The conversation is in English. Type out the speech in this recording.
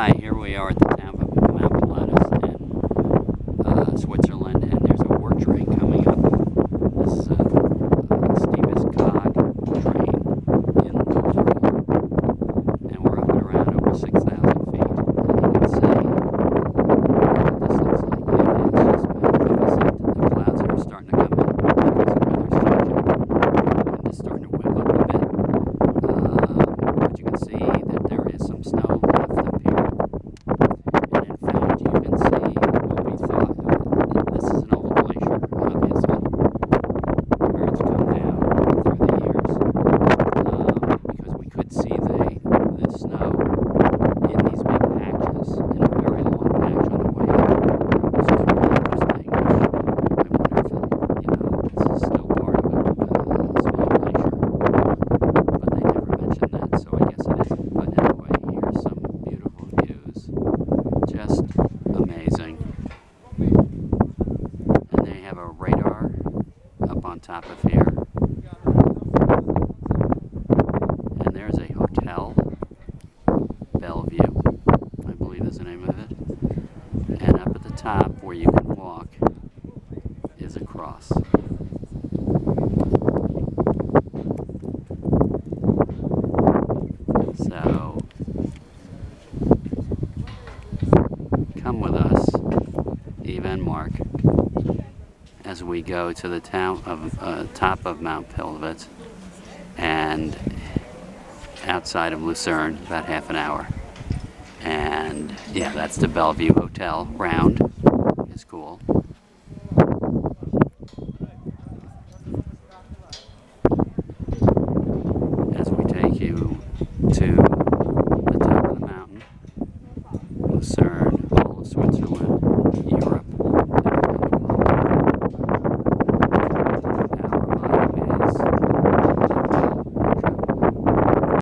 Hi, here we are at the town of Mount Pilatus in Switzerland, and there's a work train coming up. This is the steepest cog train in the world, and we're up and around over 6,000 feet. And you can see what this looks like. It's just magnificent. The clouds are starting to come in because the weather's changing. The wind is starting to whip up a bit. But you can see that there is some snow left up here. And in fact, you can see what we thought. This is an old glacier, obviously. Where it's come down through the years. Because we could see the snow in these big patches, in a very long patch on the way up, which is really interesting. I wonder if this is still part of a small glacier. But they never mentioned that, so I guess it isn't. But anyway, here's some beautiful views. Just amazing. And they have a radar up on top of here. And there's a hotel, Bellevue, I believe is the name of it. And up at the top where you can walk is a cross. So come with us, Eve and Mark, as we go to the town of top of Mount Pilatus and outside of Lucerne, about half an hour. And yeah, that's the Bellevue Hotel. Round is cool. As we take you to the top of the mountain, Lucerne, all of Switzerland, Europe.